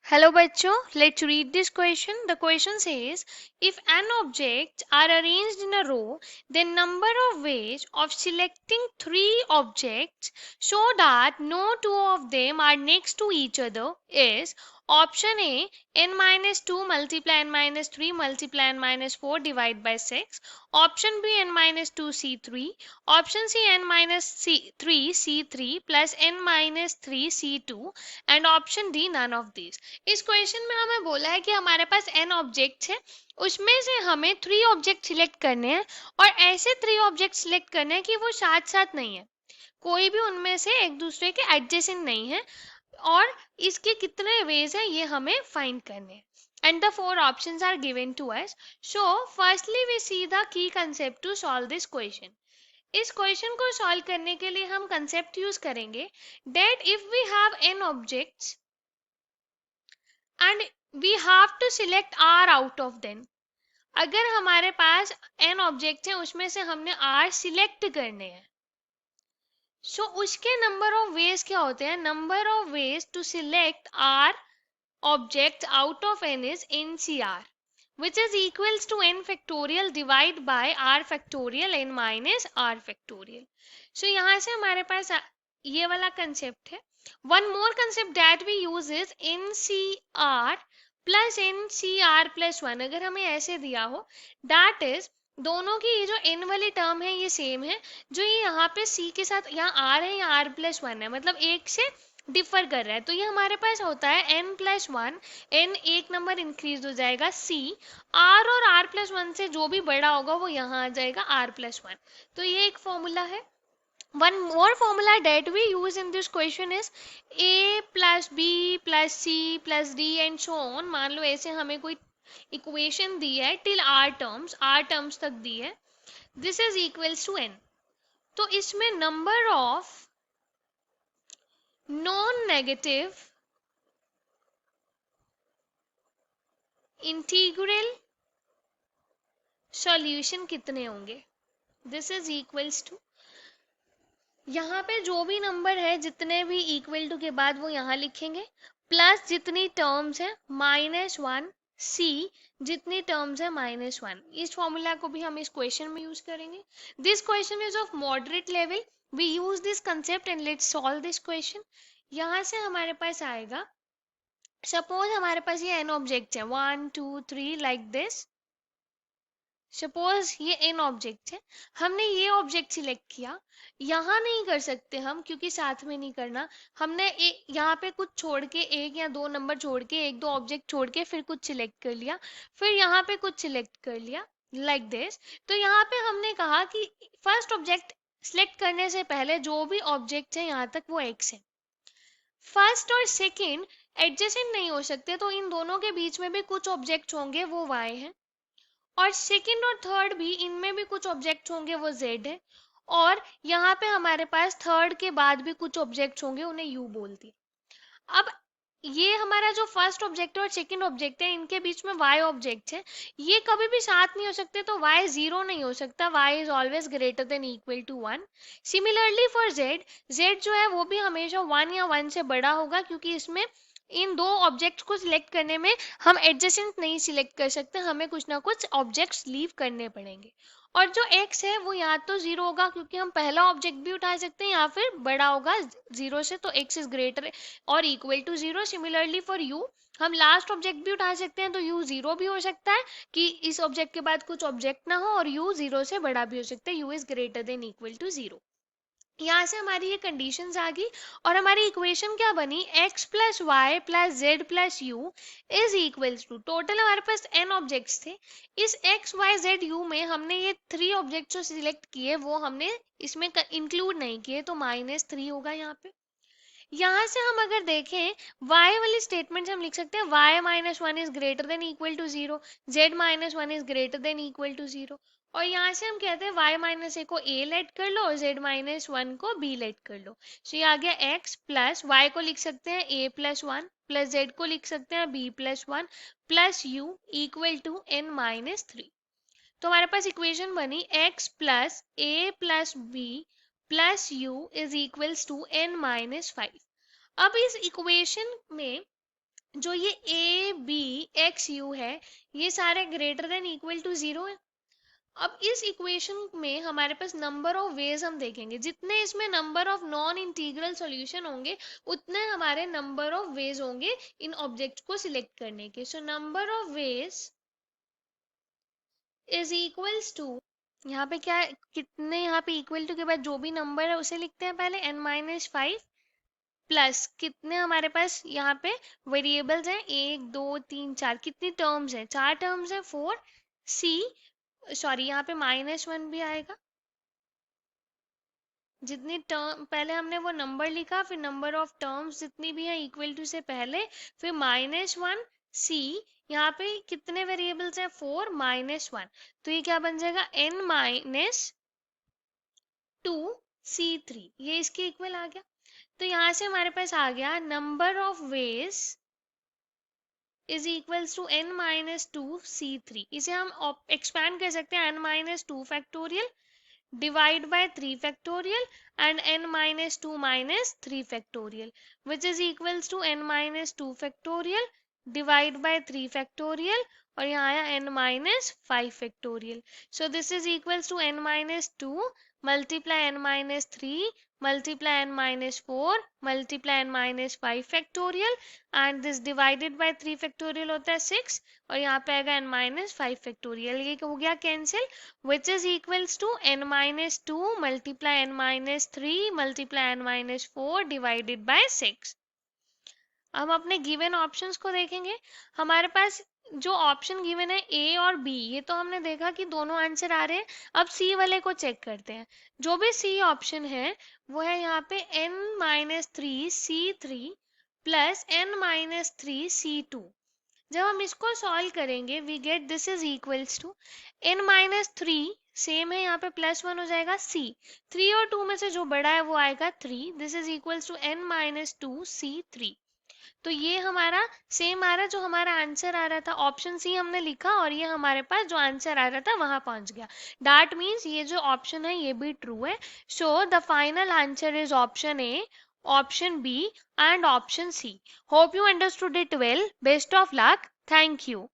Hello bachcho, let's read this question. The question says, if n objects are arranged in a row, then number of ways of selecting three objects so that no two of them are next to each other is option A, n minus 2 multiply n minus 3 multiply n minus 4 divide by 6, option B n minus 2 C3, option C n minus 3 C3 plus n minus 3 C2 and option D none of these. इस question में हमें बोला है कि हमारे पास n object है, उसमें से हमें 3 ऑब्जेक्ट सिलेक्ट करने हैं और ऐसे 3 ऑब्जेक्ट सिलेक्ट करने हैं कि वो साथ साथ नहीं है, कोई भी उनमें से एक दूसरे के एडजेसेंट नहीं है और इसके कितने वेज है ये हमें फाइंड करने हैं. And the four options are given to us. So firstly we see the key concept to solve this question. इस क्वेश्चन को सॉल्व करने के लिए हम कंसेप्ट यूज करेंगे that if we have n objects and we have to select r out of them. अगर हमारे पास n ऑब्जेक्ट है उसमें से हमने r सिलेक्ट करने हैं, सो उसके नंबर ऑफ वेज क्या होते हैं? Number of ways to select r objects out of n is ncr, which is equals to n factorial divide by r factorial n minus r factorial. So यहाँ से हमारे पास ये वाला कंसेप्ट है. One more concept that we use is ncr plus ncr plus 1. अगर हमें ऐसे दिया हो, that is दोनों की ये जो n वाली टर्म है ये सेम है, जो ये यहाँ पे c के साथ यहाँ r है, यहाँ r प्लस 1 है, मतलब एक से डिफर कर रहा है, तो ये हमारे पास होता है n प्लस 1, n एक नंबर इंक्रीज हो जाएगा c, r और r प्लस 1 से जो भी बड़ा होगा वो यहाँ आ जाएगा r प्लस 1. तो ये एक फॉर्मूला है. One more formula that we use in this question is a plus b plus c plus d and so on. मान लो ऐसे हमें कोई इक्वेशन दी है till r terms तक दी है. This is equals to n. तो इसमें number of non negative integral solution कितने होंगे? दिस इज इक्वल्स टू, यहाँ पे जो भी नंबर है जितने भी इक्वल टू के बाद वो यहाँ लिखेंगे, प्लस जितनी टर्म्स है माइनस 1 सी जितनी टर्म्स है माइनस 1. इस फॉर्मूला को भी हम इस क्वेश्चन में यूज करेंगे. This question is of moderate level. We use this concept and let's solve this question. यहाँ से हमारे पास आएगा, सपोज हमारे पास ये n ऑब्जेक्ट है 1 2 3 लाइक दिस. सपोज ये n ऑब्जेक्ट है, हमने ये ऑब्जेक्ट सिलेक्ट किया, यहाँ नहीं कर सकते हम क्योंकि साथ में नहीं करना. हमने यहाँ पे कुछ छोड़ के, एक या दो नंबर छोड़ के, एक दो ऑब्जेक्ट छोड़ के फिर कुछ सिलेक्ट कर लिया, फिर यहाँ पे कुछ सिलेक्ट कर लिया लाइक दिस. तो यहाँ पे हमने कहा कि फर्स्ट ऑब्जेक्ट सिलेक्ट करने से पहले जो भी ऑब्जेक्ट है यहाँ तक वो x है. फर्स्ट और सेकेंड एडजेसेंट नहीं हो सकते, तो इन दोनों के बीच में भी कुछ ऑब्जेक्ट होंगे वो y है, और सेकंड और थर्ड भी इनमें भी कुछ ऑब्जेक्ट होंगे वो z है, और यहाँ पे हमारे पास थर्ड के बाद भी कुछ ऑब्जेक्ट होंगे उन्हें u बोलती है. अब ये हमारा जो फर्स्ट ऑब्जेक्ट है और सेकंड ऑब्जेक्ट है इनके बीच में y ऑब्जेक्ट है, ये कभी भी साथ नहीं हो सकते, तो y जीरो नहीं हो सकता. y is always greater than equal to 1. Similarly for z जो है वो भी हमेशा 1 या 1 से बड़ा होगा, क्योंकि इसमें इन दो ऑब्जेक्ट्स को सिलेक्ट करने में हम एडजेसेंट नहीं सिलेक्ट कर सकते, हमें कुछ ना कुछ ऑब्जेक्ट्स लीव करने पड़ेंगे. और जो x है वो यहाँ तो जीरो होगा क्योंकि हम पहला ऑब्जेक्ट भी उठा सकते हैं या फिर बड़ा होगा जीरो से, तो x इज ग्रेटर और equal to zero. Similarly for u, हम लास्ट ऑब्जेक्ट भी उठा सकते हैं, तो u जीरो भी हो सकता है कि इस ऑब्जेक्ट के बाद कुछ ऑब्जेक्ट ना हो, और u जीरो से बड़ा भी हो सकता है, u is greater than equal to zero. यहाँ से हमारी ये कंडीशंस आ गई और हमारी इक्वेशन क्या बनी? x plus y plus z plus u is equals to, total हमारे पास n ऑब्जेक्ट्स थे, इस x y z u में हमने ये 3 ऑब्जेक्ट्स जो सिलेक्ट किए वो हमने इसमें इंक्लूड नहीं किए, तो -3 होगा यहाँ पे. यहाँ से हम अगर देखें y वाली स्टेटमेंट हम लिख सकते हैं y minus 1 is greater than equal to 0, z minus 1 is greater than equal to 0, और यहाँ से हम कहते हैं y माइनस ए को a लेट कर लो और z माइनस 1 को b लेट कर लो. सो ये आ गया x प्लस y को लिख सकते हैं a प्लस 1 प्लस z को लिख सकते हैं b plus 1 plus u equal to n minus 3. तो हमारे पास इक्वेशन बनी x plus a plus b plus u is equals to n minus 5. अब इस इक्वेशन में जो ये ए बी एक्स यू है, ये सारे greater than equal to zero है। अब इस इक्वेशन में हमारे पास नंबर ऑफ वेज हम देखेंगे, जितने इसमें number of non integral solution होंगे उतने हमारे नंबर ऑफ वेज होंगे इन ऑब्जेक्ट को सिलेक्ट करने के। So number of ways is equals to, यहाँ पे क्या है, कितने, यहाँ पे इक्वल टू के बाद जो भी नंबर है उसे लिखते हैं पहले, n-5 प्लस कितने हमारे पास यहाँ पे वेरिएबल्स हैं, 1 2 3 4, कितनी टर्म्स है, 4 टर्म्स है, 4 सी, सॉरी यहाँ पे -1 भी आएगा। जितनी टर्म पहले हमने वो नंबर लिखा, फिर नंबर ऑफ टर्म्स जितनी भी है इक्वल टू से पहले, फिर -1 सी, यहाँ पे कितने वेरिएबल्स हैं, 4 -1, तो ये क्या बन जाएगा, n-2 C3, ये इसके इक्वल आ गया। तो यहाँ से हमारे पास आ गया number of ways is equals to n-2 C3। इसे हम एक्सपैंड कर सकते हैं, n-2 factorial divide by 3 factorial and n-2 minus 3 factorial, which is equals to n-2 factorial divide by 3 factorial, और यहाँ आया n-5 factorial. So this is equals to n-2 multiply n-3 multiply n-4 multiply n-5 factorial, and this divided by 3 factorial होता है 6, और यहाँ पे आएगा n-5 factorial, ये हो गया cancel, which is equals to n-2 multiply n-3 multiply n-4 divided by 6। हम अपने गिवन ऑप्शंस को देखेंगे। हमारे पास जो ऑप्शन गिवन है ए और बी, ये तो हमने देखा कि दोनों आंसर आ रहे हैं। अब सी वाले को चेक करते हैं। जो भी सी ऑप्शन है वो है यहाँ पे n-3 C3 plus n-3 C2। जब हम इसको सॉल्व करेंगे we get this is equals to n-3 same है, यहाँ पे +1 हो जाएगा, सी 3 और 2 में से जो बड़ा है वो आएगा 3, this is equals to n-2 C3। तो ये हमारा सेम आ रहा है जो हमारा आंसर आ रहा था, ऑप्शन सी हमने लिखा और ये हमारे पास जो आंसर आ रहा था वहां पहुंच गया। दैट मीन्स ये जो ऑप्शन है ये भी ट्रू है। So the final answer is option A, option B and option C. Hope you understood it well. Best of luck. Thank you.